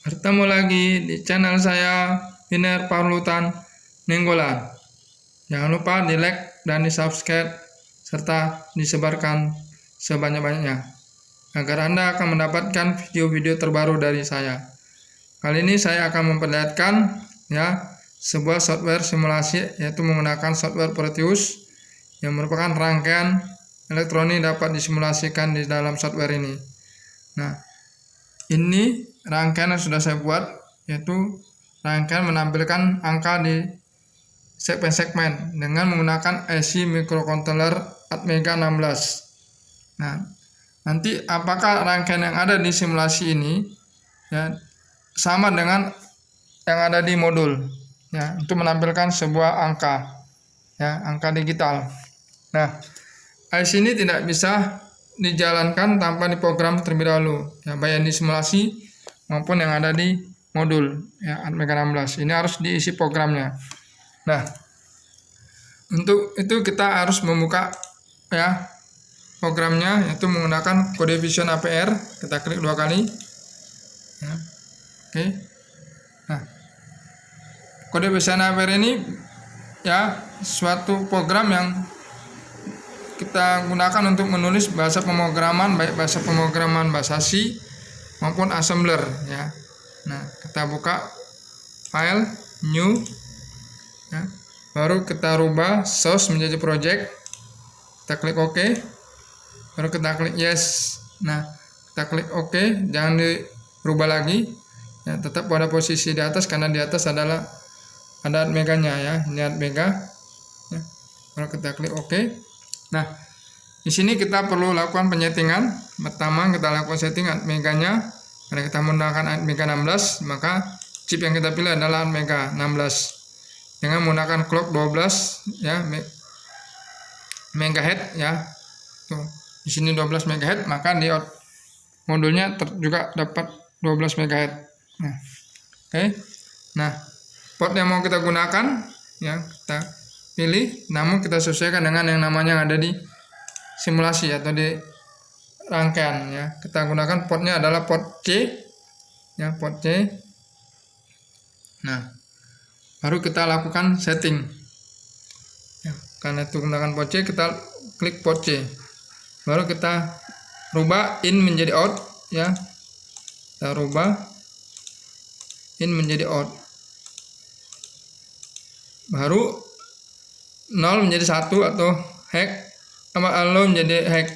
Bertemu lagi di channel saya, Biner Parlutan Nenggolan. Jangan lupa di like dan di subscribe serta disebarkan sebanyak-banyaknya agar Anda akan mendapatkan video-video terbaru dari saya. Kali ini saya akan memperlihatkan sebuah software simulasi, yaitu menggunakan software Proteus yang merupakan rangkaian elektronik dapat disimulasikan di dalam software ini. Nah, ini rangkaian yang sudah saya buat, yaitu rangkaian menampilkan angka di segmen-segmen dengan menggunakan IC microcontroller Atmega 16. Nah, nanti apakah rangkaian yang ada di simulasi ini sama dengan yang ada di modul untuk menampilkan sebuah angka angka digital. Nah, IC ini tidak bisa dijalankan tanpa diprogram terlebih dahulu, baik yang di simulasi maupun yang ada di modul Atmega 16. Ini harus diisi programnya. Nah, untuk itu kita harus membuka programnya, yaitu menggunakan kode Vision APR. Kita klik 2 kali. Oke. Nah, kode Vision APR ini suatu program yang kita gunakan untuk menulis bahasa pemrograman, baik bahasa pemrograman bahasa C maupun assembler Nah, kita buka file, new, baru kita rubah source menjadi project. Kita klik OK, baru kita klik yes. Nah, kita klik OK, jangan dirubah lagi, tetap pada posisi di atas karena di atas adalah ada Atmeganya ini Atmega. Baru kita klik OK. Nah, di sini kita perlu lakukan penyetingan. Pertama, kita lakukan setting Atmeganya. Karena kita menggunakan Atmega 16, maka chip yang kita pilih adalah Atmega 16 dengan menggunakan clock 12 MHz Tuh, di sini 12 MHz, maka di modulnya juga dapat 12 MHz. Nah, oke. Nah, port yang mau kita gunakan kita pilih, namun kita sesuaikan dengan yang namanya ada di simulasi atau di rangkaian Kita gunakan portnya adalah port C, port C. Nah, baru kita lakukan setting. Karena itu gunakan port C, kita klik port C. Baru kita rubah in menjadi out Kita rubah in menjadi out. Baru 0 menjadi 1 atau hack, sama low menjadi hack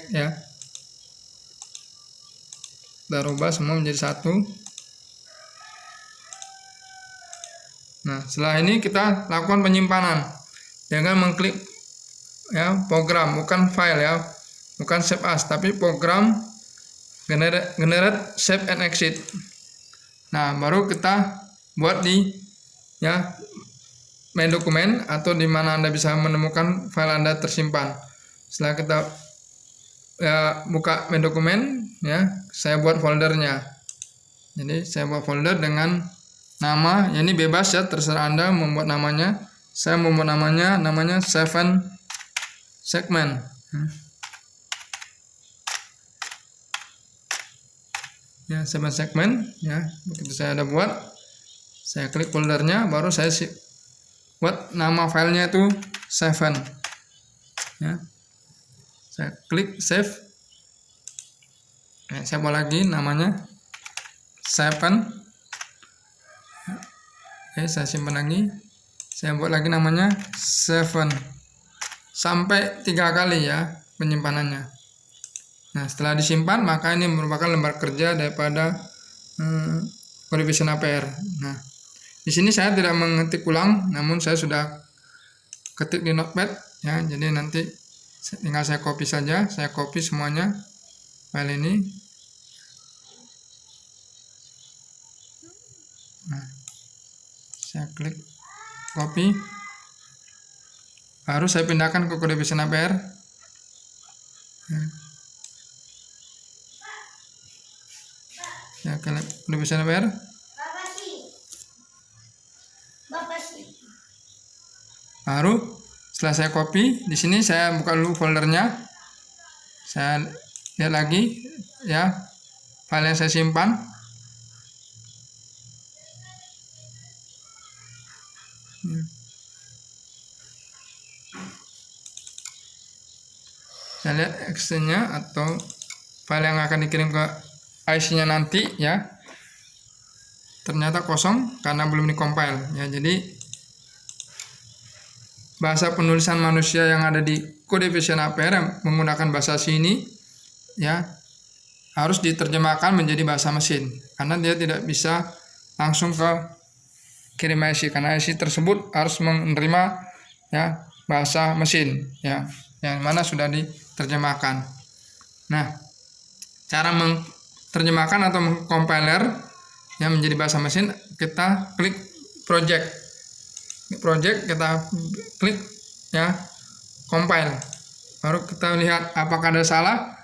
Kita rubah semua menjadi 1. Nah, setelah ini kita lakukan penyimpanan dengan mengklik program, bukan file bukan save as, tapi program generate save and exit. Nah, baru kita buat di main dokumen atau di mana Anda bisa menemukan file Anda tersimpan. Setelah kita buka main dokumen, saya buat foldernya. Jadi saya buat folder dengan nama, ini bebas terserah Anda membuat namanya. Saya membuat namanya 7 segment. Seven segment. Begitu saya ada buat, saya klik foldernya, baru saya buat nama filenya itu 7. Saya klik save. Saya buat lagi namanya 7. Saya simpan lagi. Saya buat lagi namanya 7 sampai 3 kali penyimpanannya. Nah, setelah disimpan, maka ini merupakan lembar kerja daripada kode Vision APR. Nah, di sini saya tidak mengetik ulang, namun saya sudah ketik di notepad jadi nanti tinggal saya copy saja. Saya copy semuanya file ini. Nah, saya klik copy, baru saya pindahkan ke kode Vision APR. Kode Vision APR. Baru setelah saya copy, di sini saya buka dulu foldernya. Saya lihat lagi file yang saya simpan. Saya lihat Excel-nya atau file yang akan dikirim ke IC-nya nanti ya. Ternyata kosong karena belum dikompil ya. Jadi bahasa penulisan manusia yang ada di kode Vision APR yang menggunakan bahasa C ini ya harus diterjemahkan menjadi bahasa mesin karena dia tidak bisa langsung ke kirim IC karena IC tersebut harus menerima ya bahasa mesin ya yang mana sudah diterjemahkan. Nah, cara menerjemahkan atau mengcompiler yang menjadi bahasa mesin, kita klik project, kita klik ya compile, baru kita lihat apakah ada salah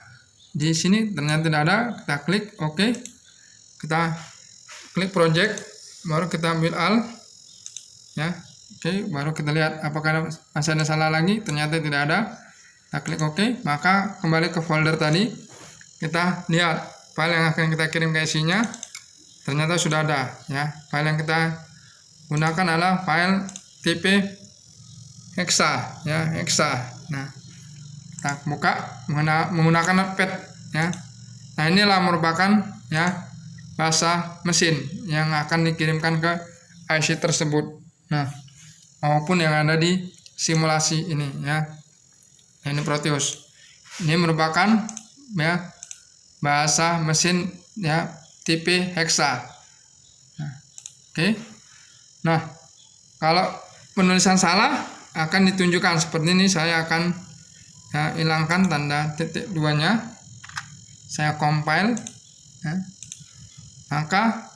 di sini. Ternyata tidak ada, kita klik OK, kita klik project, baru kita ambil all ya. Oke, baru kita lihat apakah masih ada salah lagi. Ternyata tidak ada, kita klik OK, maka kembali ke folder tadi, kita lihat file yang akan kita kirim ke IC-nya. Ternyata sudah ada ya. File yang kita gunakan adalah file tipe hexa ya, hexa. Nah, kita buka menggunakan notepad ya. Nah, inilah merupakan ya bahasa mesin yang akan dikirimkan ke IC tersebut. Nah, maupun yang ada di simulasi ini ya. Nah, ini Proteus. Ini merupakan ya bahasa mesin ya tipe hexa. Nah, oke. Nah, kalau penulisan salah akan ditunjukkan seperti ini. Saya akan ya, hilangkan tanda titik 2-nya. Saya compile ya. Maka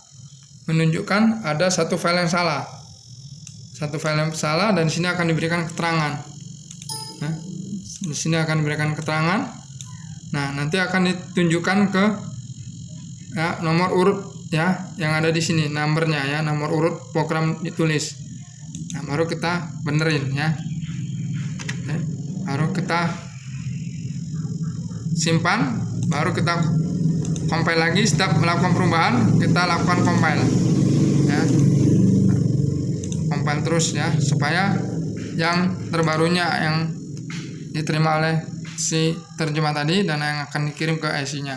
menunjukkan ada satu file yang salah. Satu file yang salah dan di sini akan diberikan keterangan. Nah, di sini akan diberikan keterangan. Nah, nanti akan ditunjukkan ke ya, nomor urut ya yang ada di sini, nomornya ya, nomor urut program ditulis. Nah, baru kita benerin ya. Oke, baru kita simpan, baru kita compile lagi. Setiap melakukan perubahan kita lakukan compile ya, compile terus ya, supaya yang terbarunya yang diterima oleh si terjemah tadi dan yang akan dikirim ke IC-nya.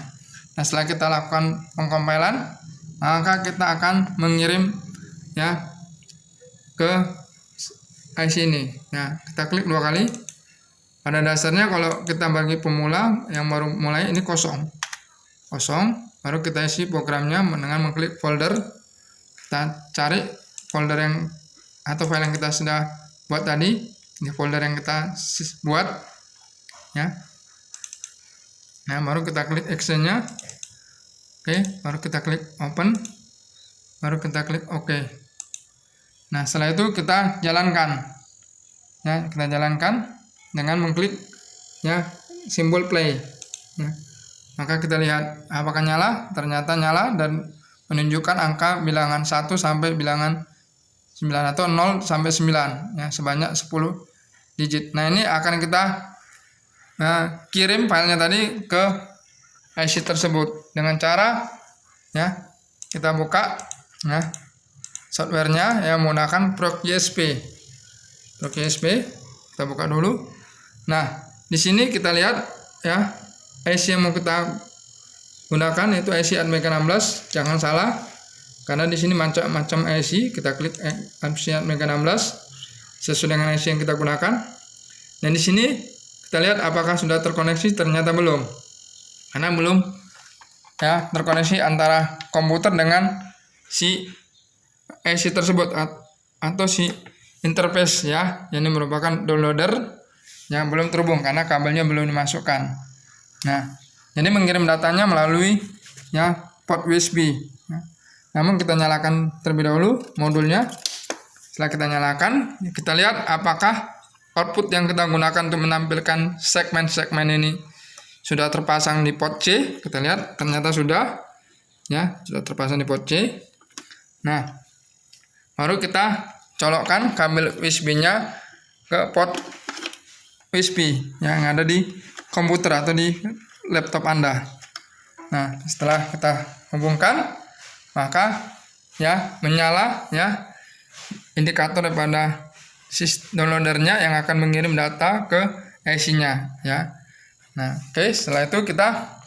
Nah, setelah kita lakukan pengkompilan, maka kita akan mengirim ya ke IC ini. Nah, kita klik 2 kali. Pada dasarnya kalau kita bagi pemula yang baru mulai ini kosong, baru kita isi programnya dengan mengklik folder. Kita cari folder yang atau file yang kita sudah buat tadi. Ini folder yang kita buat ya. Nah, baru kita klik Excel-nya. Oke, baru kita klik open, baru kita klik OK. Nah, setelah itu kita jalankan ya, kita jalankan dengan mengklik ya simbol play. Nah, maka kita lihat apakah nyala. Ternyata nyala dan menunjukkan angka bilangan 1 sampai bilangan 9 atau 0 sampai 9 ya, sebanyak 10 digit. Nah, ini akan kita kirim filenya tadi ke IC tersebut dengan cara ya kita buka ya softwarenya yang menggunakan ProcJSP. Kita buka dulu. Nah, di sini kita lihat ya IC yang mau kita gunakan yaitu IC Atmega 16. Jangan salah karena di sini macam-macam IC. Kita klik IC Atmega 16 sesuai dengan IC yang kita gunakan. Dan di sini kita lihat apakah sudah terkoneksi. Ternyata belum, karena belum ya terkoneksi antara komputer dengan si IC tersebut atau si interface ya. Ini merupakan downloader yang belum terhubung karena kabelnya belum dimasukkan. Nah, jadi mengirim datanya melalui ya port USB. Namun kita nyalakan terlebih dahulu modulnya. Setelah kita nyalakan, kita lihat apakah output yang kita gunakan untuk menampilkan segmen-segmen ini sudah terpasang di port C. Kita lihat ternyata sudah ya, sudah terpasang di port C. Nah, baru kita colokkan kabel USB-nya ke port USB yang ada di komputer atau di laptop Anda. Nah, setelah kita hubungkan, maka ya menyala ya indikator daripada downloadernya yang akan mengirim data ke IC-nya ya. Nah, oke, setelah itu kita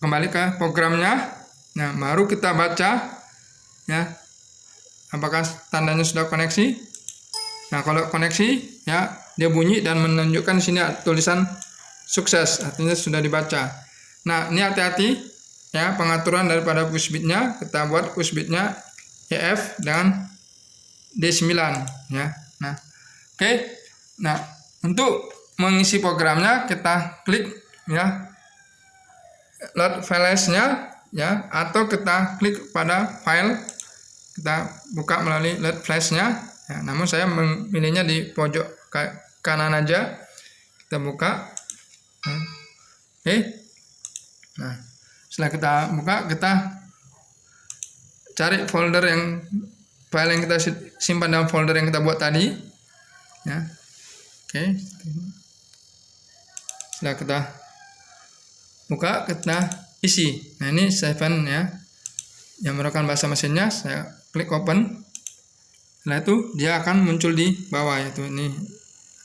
kembali ke programnya. Nah, baru kita baca ya apakah tandanya sudah koneksi. Nah, kalau koneksi ya dia bunyi dan menunjukkan di sini tulisan sukses, artinya sudah dibaca. Nah, ini hati-hati ya pengaturan daripada push bitnya. Kita buat push bitnya EF dengan D9 ya. Nah, oke. Nah, untuk mengisi programnya kita klik ya load files-nya ya, atau kita klik pada file, kita buka melalui load flash-nya ya. Namun saya memilihnya di pojok kanan aja. Kita buka. Oke. Nah, setelah kita buka, kita cari folder file yang kita simpan dalam folder yang kita buat tadi ya. Oke. Setelah kita buka, kita isi. Nah, ini 7 ya yang merupakan bahasa mesinnya. Saya klik open. Setelah itu dia akan muncul di bawah, yaitu ini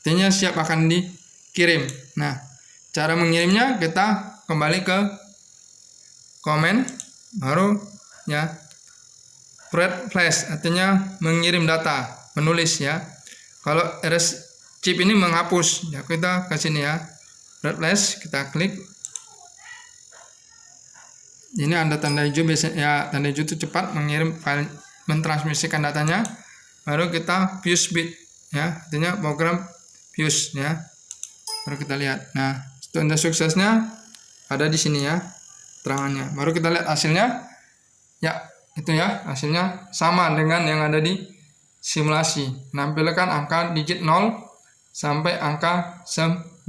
artinya siap akan dikirim. Nah, cara mengirimnya kita kembali ke komen, baru ya read flash artinya mengirim data, menulis ya. Kalau RS chip ini menghapus ya, kita ke sini ya, read flash, kita klik. Ini ada tanda hijau, biasanya ya tanda hijau itu cepat mengirim file, mentransmisikan datanya. Baru kita fuse bit ya, artinya program fuse ya. Baru kita lihat. Nah, tanda suksesnya ada di sini ya, terangannya. Baru kita lihat hasilnya. Ya, itu ya, hasilnya sama dengan yang ada di simulasi. Menampilkan angka digit 0 sampai angka 9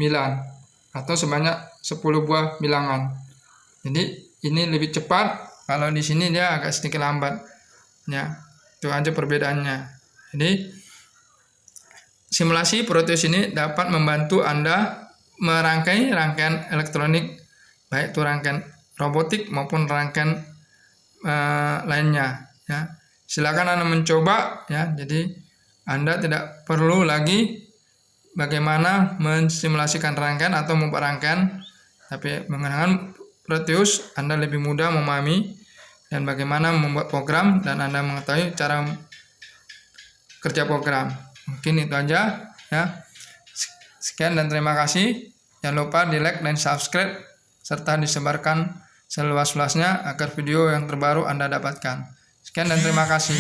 atau sebanyak 10 buah bilangan. Jadi ini lebih cepat, kalau di sini dia agak sedikit lambat. Ya, itu aja perbedaannya. Jadi simulasi Proteus ini dapat membantu Anda merangkai rangkaian elektronik, baik itu rangkaian robotik maupun rangkaian lainnya ya. Silakan Anda mencoba ya. Jadi Anda tidak perlu lagi bagaimana mensimulasikan rangkaian atau membuat rangkaian, tapi menggunakan Proteus Anda lebih mudah memahami dan bagaimana membuat program, dan Anda mengetahui cara kerja program. Mungkin itu aja ya. Sekian dan terima kasih. Jangan lupa di like dan subscribe serta disebarkan seluas-luasnya agar video yang terbaru Anda dapatkan. Sekian dan terima kasih.